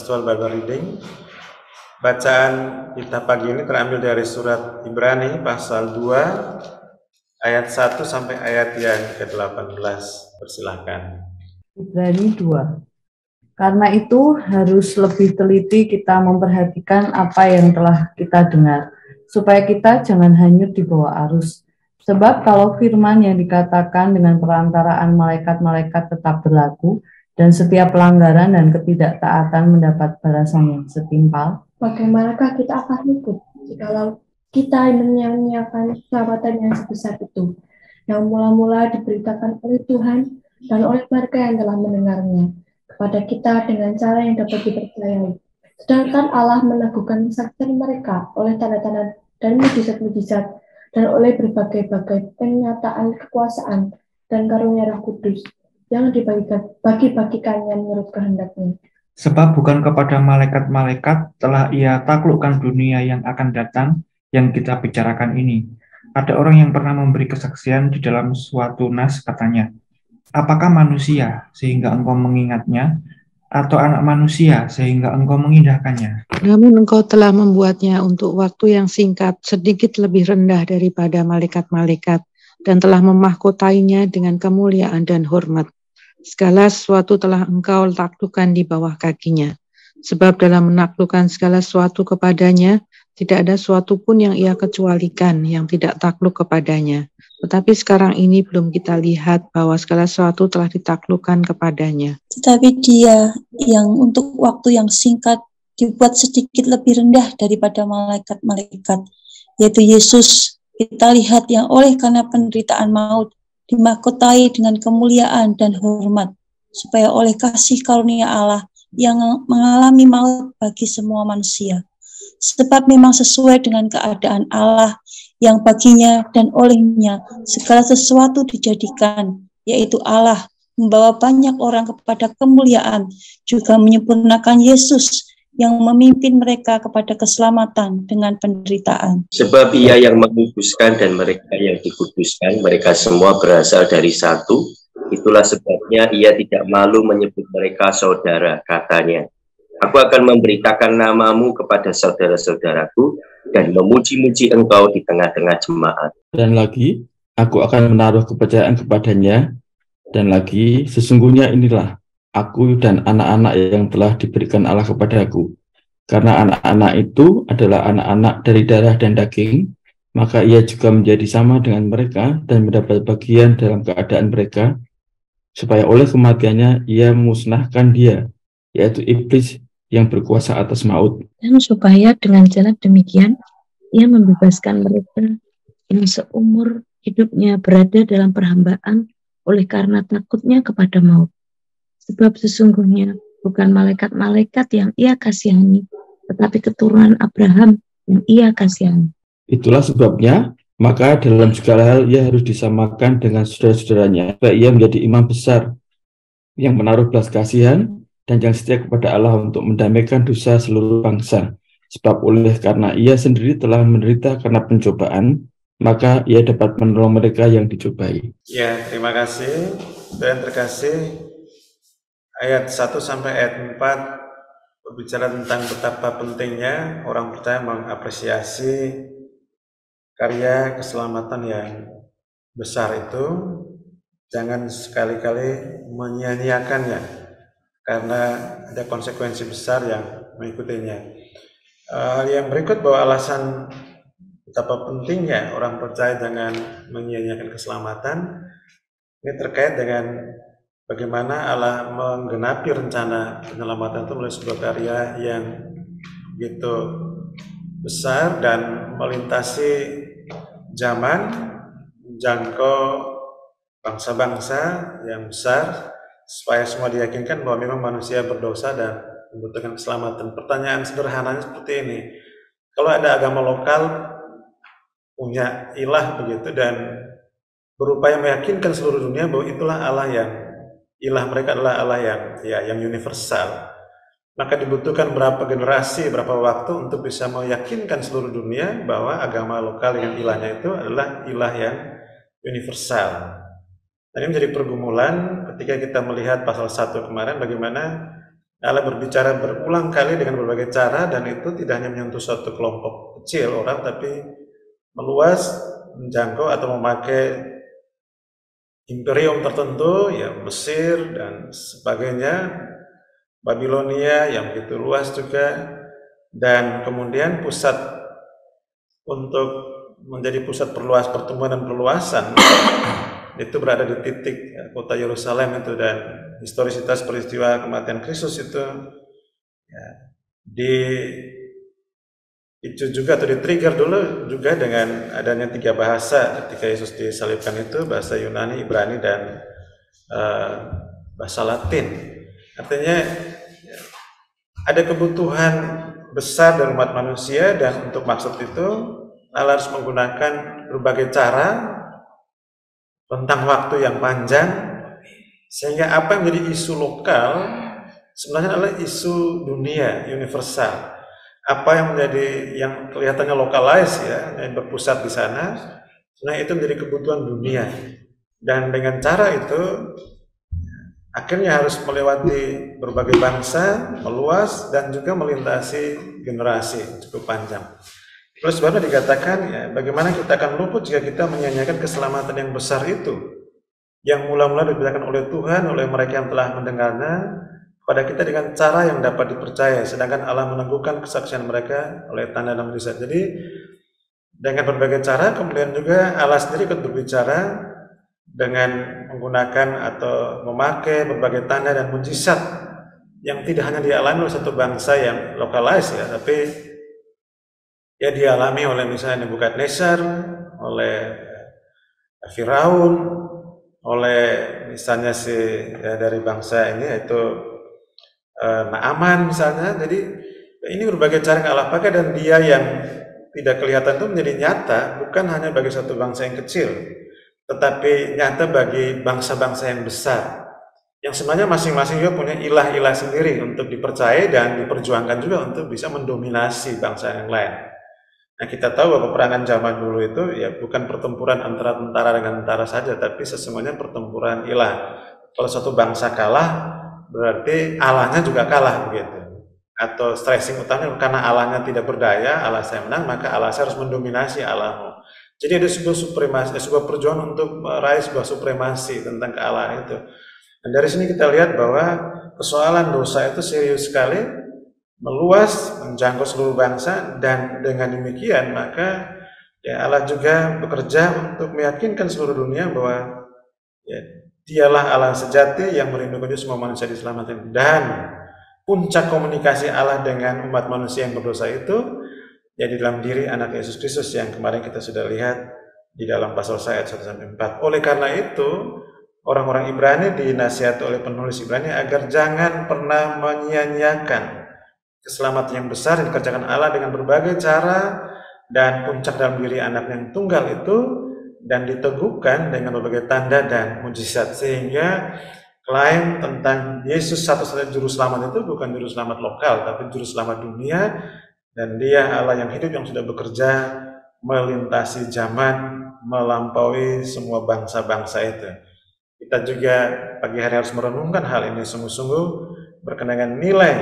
Virtual Bible Reading. Bacaan kita pagi ini terambil dari surat Ibrani pasal 2 ayat 1 sampai ayat yang ke-18. Persilahkan. Ibrani 2. Karena itu harus lebih teliti kita memperhatikan apa yang telah kita dengar, supaya kita jangan hanyut di bawah arus. Sebab kalau firman yang dikatakan dengan perantaraan malaikat-malaikat tetap berlaku, dan setiap pelanggaran dan ketidaktaatan mendapat balasan yang setimpal, bagaimanakah kita akan luput jikalau kita menyia-nyiakan keselamatan yang sebesar itu, yang mula-mula diberitakan oleh Tuhan dan oleh mereka yang telah mendengarnya kepada kita dengan cara yang dapat dipercayai. Sedangkan Allah meneguhkan kesaksian mereka oleh tanda-tanda dan mujizat-mujizat dan oleh berbagai-bagai penyataan kekuasaan dan karunia Roh Kudus yang dibagi-bagikannya menurut kehendaknya. Sebab bukan kepada malaikat-malaikat telah ia taklukkan dunia yang akan datang yang kita bicarakan ini. Ada orang yang pernah memberi kesaksian di dalam suatu nas, katanya, apakah manusia sehingga engkau mengingatnya, atau anak manusia sehingga engkau mengindahkannya? Namun engkau telah membuatnya untuk waktu yang singkat, sedikit lebih rendah daripada malaikat-malaikat, dan telah memahkotainya dengan kemuliaan dan hormat. Segala sesuatu telah engkau taklukkan di bawah kakinya. Sebab dalam menaklukkan segala sesuatu kepadanya, tidak ada sesuatu pun yang ia kecualikan yang tidak takluk kepadanya. Tetapi sekarang ini belum kita lihat bahwa segala sesuatu telah ditaklukkan kepadanya. Tetapi Dia yang untuk waktu yang singkat dibuat sedikit lebih rendah daripada malaikat-malaikat, yaitu Yesus, kita lihat yang oleh karena penderitaan maut dimahkotai dengan kemuliaan dan hormat, supaya oleh kasih karunia Allah yang mengalami maut bagi semua manusia. Sebab memang sesuai dengan keadaan Allah yang baginya dan olehnya segala sesuatu dijadikan, yaitu Allah membawa banyak orang kepada kemuliaan, juga menyempurnakan Yesus yang memimpin mereka kepada keselamatan dengan penderitaan. Sebab Ia yang menguduskan dan mereka yang dikuduskan, mereka semua berasal dari satu. Itulah sebabnya Ia tidak malu menyebut mereka saudara, katanya. Aku akan memberitakan namamu kepada saudara-saudaraku dan memuji-muji engkau di tengah-tengah jemaat. Dan lagi, aku akan menaruh kepercayaan kepadanya. Dan lagi, sesungguhnya inilah aku dan anak-anak yang telah diberikan Allah kepadaku. Karena anak-anak itu adalah anak-anak dari darah dan daging, maka ia juga menjadi sama dengan mereka dan mendapat bagian dalam keadaan mereka, supaya oleh kematiannya ia memusnahkan dia, yaitu iblis yang berkuasa atas maut. Dan supaya dengan cara demikian, ia membebaskan mereka yang seumur hidupnya berada dalam perhambaan oleh karena takutnya kepada maut. Sebab sesungguhnya bukan malaikat-malaikat yang ia kasihani, tetapi keturunan Abraham yang ia kasihani. Itulah sebabnya, maka dalam segala hal ia harus disamakan dengan saudara-saudaranya, supaya ia menjadi imam besar yang menaruh belas kasihan dan yang setia kepada Allah untuk mendamaikan dosa seluruh bangsa. Sebab oleh karena ia sendiri telah menderita karena pencobaan, maka ia dapat menolong mereka yang dicobai. Ya, terima kasih. Dan terkasih, ayat 1 sampai ayat 4 berbicara tentang betapa pentingnya orang percaya mengapresiasi karya keselamatan yang besar itu. Jangan sekali-kali menyia-nyiakannya karena ada konsekuensi besar yang mengikutinya. Hal yang berikut bahwa alasan betapa pentingnya orang percaya jangan menyia-nyiakan keselamatan ini terkait dengan bagaimana Allah menggenapi rencana penyelamatan itu melalui sebuah karya yang begitu besar dan melintasi zaman, menjangkau bangsa-bangsa yang besar, supaya semua diyakinkan bahwa memang manusia berdosa dan membutuhkan keselamatan. Pertanyaan sederhananya seperti ini, kalau ada agama lokal punya ilah begitu dan berupaya meyakinkan seluruh dunia bahwa itulah Allah yang ilah mereka adalah Allah yang universal, maka dibutuhkan berapa generasi, berapa waktu untuk bisa meyakinkan seluruh dunia bahwa agama lokal dengan ilahnya itu adalah ilah yang universal. Dan ini menjadi pergumulan ketika kita melihat pasal 1 kemarin, bagaimana Allah berbicara berulang kali dengan berbagai cara, dan itu tidak hanya menyentuh suatu kelompok kecil orang, tapi meluas, menjangkau atau memakai imperium tertentu, ya Mesir dan sebagainya, Babilonia yang begitu luas juga, dan kemudian pusat untuk menjadi pusat pertumbuhan dan perluasan itu berada di titik kota Yerusalem itu, dan historisitas peristiwa kematian Kristus itu ya, dipicu juga atau di-trigger dulu juga dengan adanya 3 bahasa ketika Yesus disalibkan itu, bahasa Yunani, Ibrani, dan bahasa Latin. Artinya ada kebutuhan besar dari umat manusia, dan untuk maksud itu Allah harus menggunakan berbagai cara tentang waktu yang panjang, sehingga apa yang menjadi isu lokal sebenarnya adalah isu dunia universal. Apa yang menjadi yang kelihatannya lokalize ya, yang berpusat di sana, sebenarnya itu menjadi kebutuhan dunia. Dan dengan cara itu akhirnya harus melewati berbagai bangsa, meluas, dan juga melintasi generasi cukup panjang. Terus sebabnya dikatakan ya, bagaimana kita akan luput jika kita menyanyiakan keselamatan yang besar itu, yang mula-mula diberitakan oleh Tuhan, oleh mereka yang telah mendengarnya, kepada kita dengan cara yang dapat dipercaya, sedangkan Allah meneguhkan kesaksian mereka oleh tanda dan mujizat. Jadi dengan berbagai cara, kemudian juga Allah sendiri ikut berbicara dengan menggunakan atau memakai berbagai tanda dan mujizat yang tidak hanya dialami oleh satu bangsa yang lokalize ya, tapi ya dialami oleh misalnya Nebukadnezar, oleh Firaun, oleh misalnya dari bangsa ini yaitu Naaman misalnya. Jadi ini berbagai cara yang Allah pakai, dan dia yang tidak kelihatan itu menjadi nyata bukan hanya bagi satu bangsa yang kecil, tetapi nyata bagi bangsa-bangsa yang besar, yang sebenarnya masing-masing juga punya ilah-ilah sendiri untuk dipercaya dan diperjuangkan juga untuk bisa mendominasi bangsa yang lain. Nah, kita tahu bahwa peperangan zaman dulu itu ya bukan pertempuran antara tentara dengan tentara saja, tapi sesungguhnya pertempuran ilah. Kalau suatu bangsa kalah, berarti Allahnya juga kalah begitu. Atau stressing utamanya karena Allahnya tidak berdaya, Allah saya menang, maka Allah saya harus mendominasi Allahmu. Jadi ada sebuah supremasi, sebuah perjuangan untuk meraih sebuah supremasi tentang kealahan itu. Dan dari sini kita lihat bahwa persoalan dosa itu serius sekali, meluas, menjangkau seluruh bangsa, dan dengan demikian maka ya Allah juga bekerja untuk meyakinkan seluruh dunia bahwa ya, dialah Allah sejati yang merindukan semua manusia diselamatkan. Dan puncak komunikasi Allah dengan umat manusia yang berdosa itu ya di dalam diri anak Yesus Kristus yang kemarin kita sudah lihat di dalam pasal ayat 1-4. Oleh karena itu orang-orang Ibrani dinasihati oleh penulis Ibrani agar jangan pernah menyia-nyiakan keselamatan yang besar yang dikerjakan Allah dengan berbagai cara, dan puncak dalam diri anak yang tunggal itu, dan diteguhkan dengan berbagai tanda dan mujizat, sehingga klaim tentang Yesus satu-satunya juru selamat itu bukan juru selamat lokal, tapi juru selamat dunia, dan dia Allah yang hidup yang sudah bekerja melintasi zaman, melampaui semua bangsa-bangsa itu. Kita juga pagi hari harus merenungkan hal ini sungguh-sungguh berkenaan dengan nilai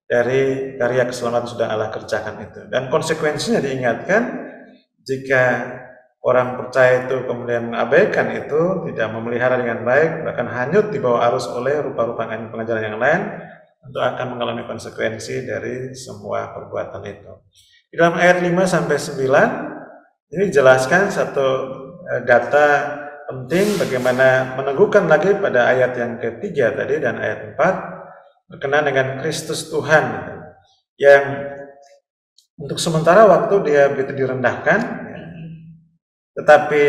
dari karya keselamatan sudah Allah kerjakan itu. Dan konsekuensinya diingatkan, jika orang percaya itu kemudian mengabaikan itu, tidak memelihara dengan baik, bahkan hanyut di bawah arus oleh rupa-rupa pengajaran yang lain, tentu akan mengalami konsekuensi dari semua perbuatan itu. Di dalam ayat 5-9 ini dijelaskan satu data penting bagaimana meneguhkan lagi pada ayat yang ketiga tadi dan ayat 4 berkenaan dengan Kristus Tuhan yang untuk sementara waktu dia begitu direndahkan, tetapi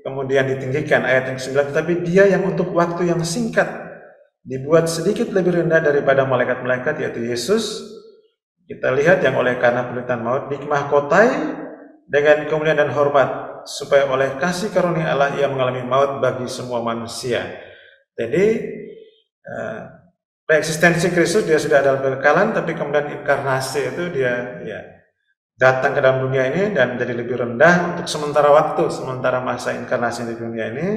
kemudian ditinggikan. Ayat yang ke-9, tetapi dia yang untuk waktu yang singkat dibuat sedikit lebih rendah daripada malaikat-malaikat, yaitu Yesus. Kita lihat yang oleh karena penderitaan maut dimahkotai dengan kemuliaan dan hormat, supaya oleh kasih karunia Allah ia mengalami maut bagi semua manusia. Jadi eksistensi Kristus dia sudah dalam kekekalan, tapi kemudian inkarnasi itu dia ya datang ke dalam dunia ini dan menjadi lebih rendah untuk sementara waktu, sementara masa inkarnasi di dunia ini,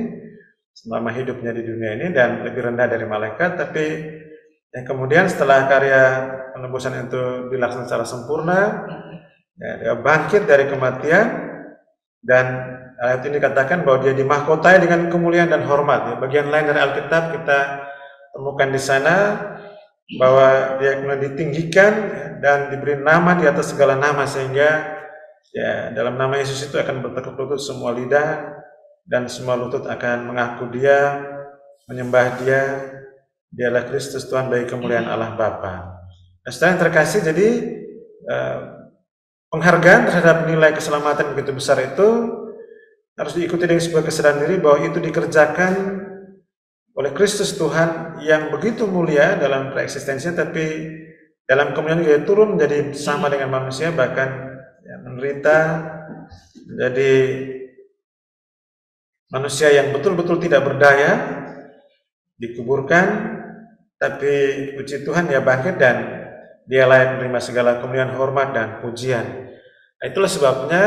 selama hidupnya di dunia ini, dan lebih rendah dari malaikat, tapi Yang kemudian setelah karya penebusan itu dilaksanakan secara sempurna, ya, dia bangkit dari kematian, dan ayat ini dikatakan bahwa dia dimahkotai dengan kemuliaan dan hormat. Ya, bagian lain dari Alkitab kita temukan di sana bahwa dia kemudian ditinggikan dan diberi nama di atas segala nama, sehingga ya dalam nama Yesus itu akan bertekuk lutut semua lidah dan semua lutut akan mengaku dia, menyembah dia, dialah Kristus Tuhan bagi kemuliaan Allah Bapa. Nah, setelah yang terkasih, jadi penghargaan terhadap nilai keselamatan begitu besar itu harus diikuti dengan sebuah kesadaran diri bahwa itu dikerjakan oleh Kristus Tuhan yang begitu mulia dalam preeksistensinya, tapi dalam kemuliaan dia turun menjadi sama dengan manusia, bahkan ya, menderita menjadi manusia yang betul-betul tidak berdaya, dikuburkan, tapi puji Tuhan dia bangkit dan dia layak menerima segala kemuliaan, hormat, dan pujian. Nah, itulah sebabnya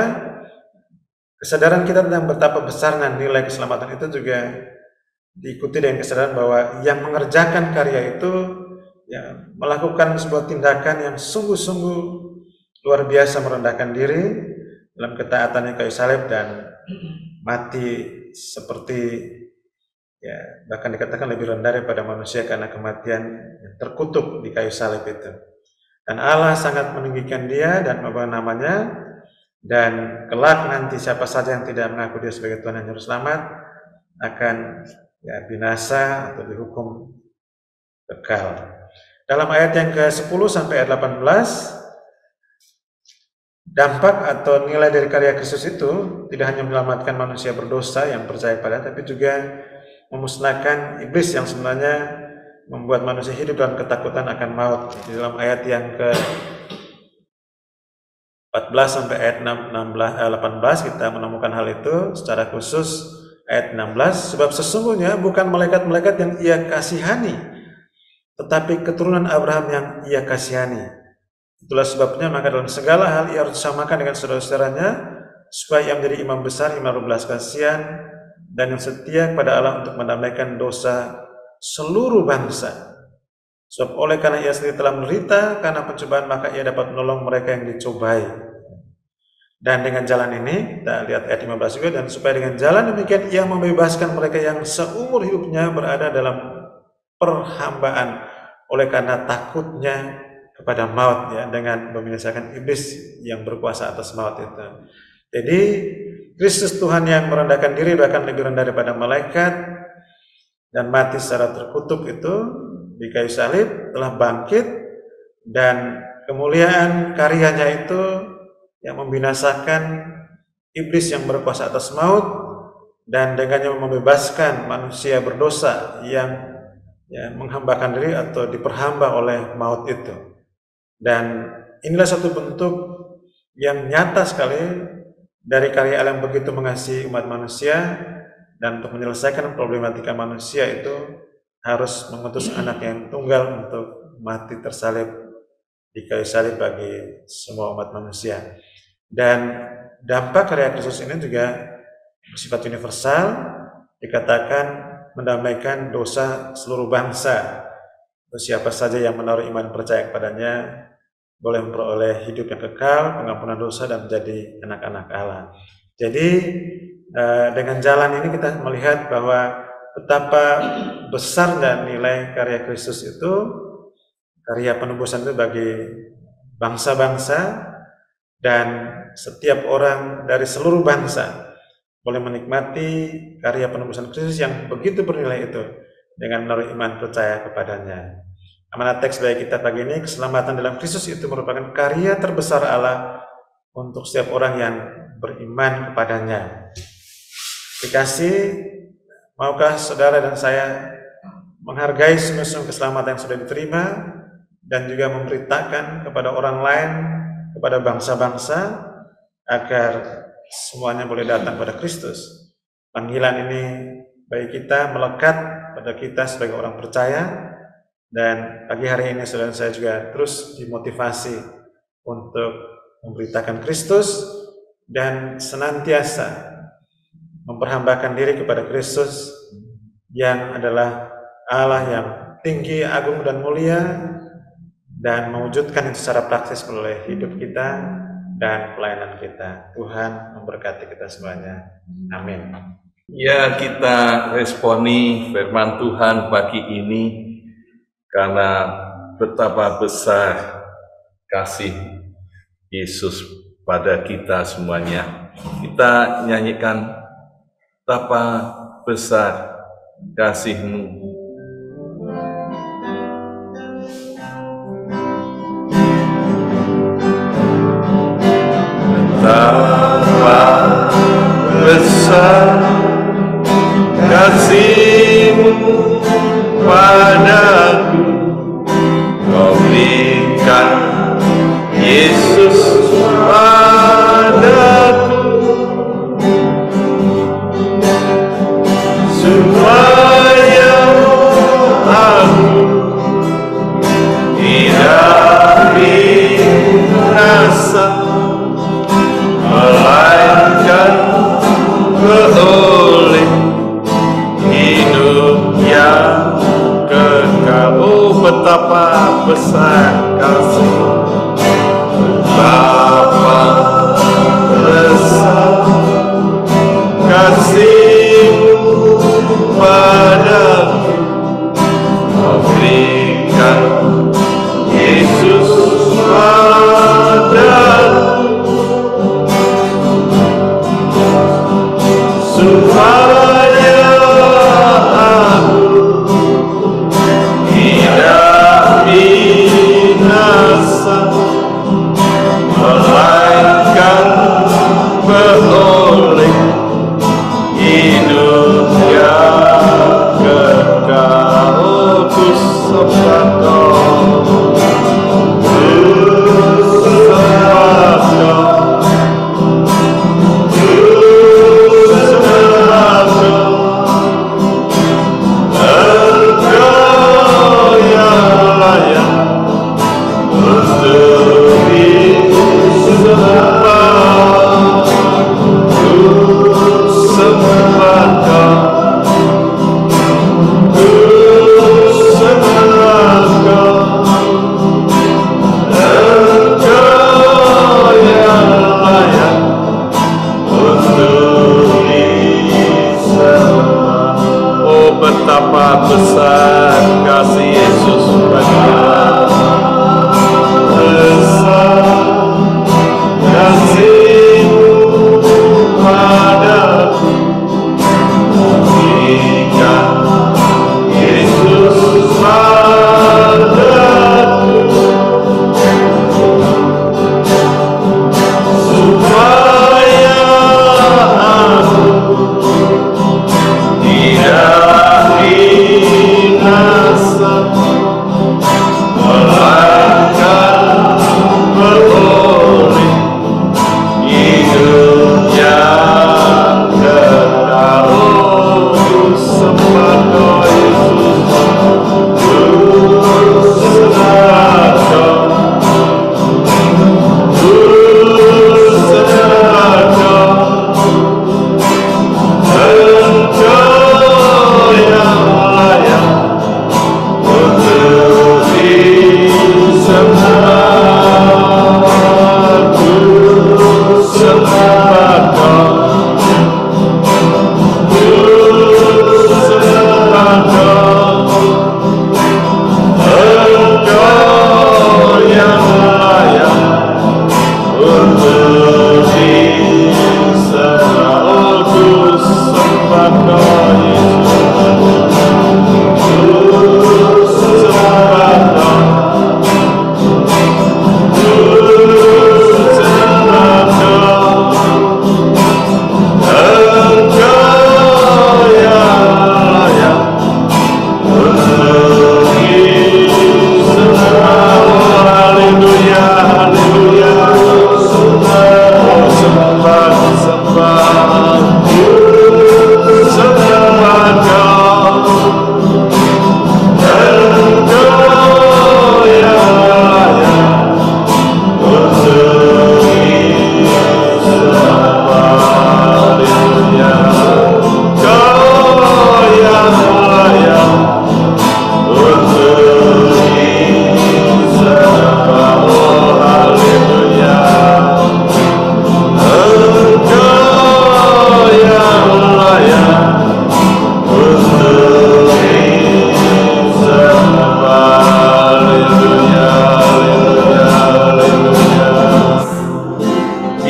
kesadaran kita tentang betapa besarnya nilai keselamatan itu juga diikuti dengan kesadaran bahwa yang mengerjakan karya itu ya, melakukan sebuah tindakan yang sungguh-sungguh luar biasa, merendahkan diri dalam ketaatannya kayu salib dan mati seperti ya, bahkan dikatakan lebih rendah daripada manusia karena kematian yang terkutuk di kayu salib itu. Dan Allah sangat meninggikan dia dan membawa namanya, dan kelak nanti siapa saja yang tidak mengaku dia sebagai Tuhan dan Juru Selamat akan ya, binasa atau dihukum kekal. Dalam ayat yang ke-10 sampai ayat 18, dampak atau nilai dari karya Kristus itu tidak hanya menyelamatkan manusia berdosa yang percaya pada, tapi juga memusnahkan iblis yang sebenarnya membuat manusia hidup dalam ketakutan akan maut. Di dalam ayat yang ke-14 sampai ayat 18 kita menemukan hal itu secara khusus. Ayat 16, sebab sesungguhnya bukan malaikat-malaikat yang ia kasihani, tetapi keturunan Abraham yang ia kasihani. Itulah sebabnya maka dalam segala hal ia harus disamakan dengan saudara-saudaranya, supaya ia menjadi imam besar, imam berbelas kasihan, dan yang setia kepada Allah untuk mendamaikan dosa seluruh bangsa. Sebab oleh karena ia sendiri telah menderita karena pencobaan, maka ia dapat menolong mereka yang dicobai. Dan dengan jalan ini, kita lihat ayat 15 juga, dan supaya dengan jalan demikian ia membebaskan mereka yang seumur hidupnya berada dalam perhambaan oleh karena takutnya kepada maut, ya, dengan membinasakan iblis yang berkuasa atas maut itu. Jadi Kristus Tuhan yang merendahkan diri bahkan lebih rendah daripada malaikat dan mati secara terkutuk itu di kayu salib telah bangkit, dan kemuliaan karyanya itu yang membinasakan iblis yang berkuasa atas maut, dan dengannya membebaskan manusia berdosa yang ya, menghambakan diri atau diperhamba oleh maut itu. Dan inilah satu bentuk yang nyata sekali dari karya Allah yang begitu mengasihi umat manusia, dan untuk menyelesaikan problematika manusia itu harus mengutus anak yang tunggal untuk mati tersalib di kayu salib bagi semua umat manusia. Dan dampak karya Kristus ini juga bersifat universal, dikatakan mendamaikan dosa seluruh bangsa. Siapa saja yang menaruh iman percaya kepadanya boleh memperoleh hidup yang kekal, pengampunan dosa, dan menjadi anak-anak Allah. Jadi dengan jalan ini kita melihat bahwa betapa besar dan nilai karya Kristus itu, karya penebusan itu bagi bangsa-bangsa, dan setiap orang dari seluruh bangsa boleh menikmati karya penebusan Kristus yang begitu bernilai itu dengan menaruh iman percaya kepadanya. Amanat teks bagi kita pagi ini, keselamatan dalam Kristus itu merupakan karya terbesar Allah untuk setiap orang yang beriman kepadanya. Dikasih, maukah saudara dan saya menghargai sungguh-sungguh keselamatan yang sudah diterima, dan juga memberitakan kepada orang lain, kepada bangsa-bangsa, agar semuanya boleh datang pada Kristus. Panggilan ini bagi kita melekat pada kita sebagai orang percaya, dan pagi hari ini saudara saya juga terus dimotivasi untuk memberitakan Kristus dan senantiasa memperhambakan diri kepada Kristus yang adalah Allah yang tinggi, agung, dan mulia, dan mewujudkan itu secara praktis melalui hidup kita dan pelayanan kita. Tuhan memberkati kita semuanya. Amin. Ya, kita responi firman Tuhan pagi ini karena betapa besar kasih Yesus pada kita semuanya. Kita nyanyikan betapa besar kasih-Mu. Betapa besar kasih-Mu padaku, Kau berikan Yesus padaku, supaya aku tidak binasa, melainkan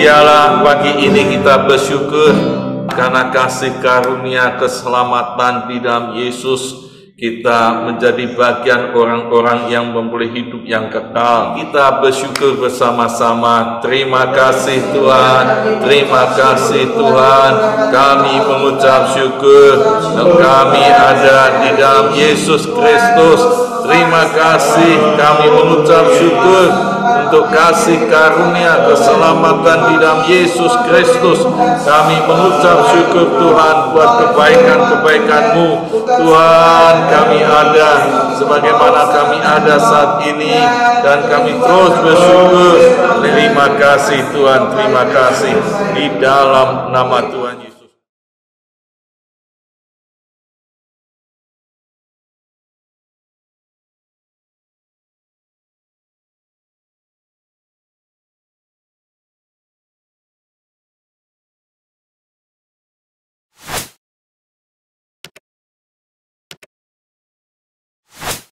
Biarlah pagi ini kita bersyukur karena kasih karunia keselamatan di dalam Yesus. Kita menjadi bagian orang-orang yang memperoleh hidup yang kekal. Kita bersyukur bersama-sama. Terima kasih Tuhan, terima kasih Tuhan. Kami mengucap syukur dan kami ada di dalam Yesus Kristus. Terima kasih, kami mengucap syukur untuk kasih karunia keselamatan di dalam Yesus Kristus. Kami mengucap syukur Tuhan buat kebaikan-kebaikan-Mu. Tuhan, kami ada sebagaimana kami ada saat ini dan kami terus bersyukur. Terima kasih Tuhan, terima kasih di dalam nama Tuhan.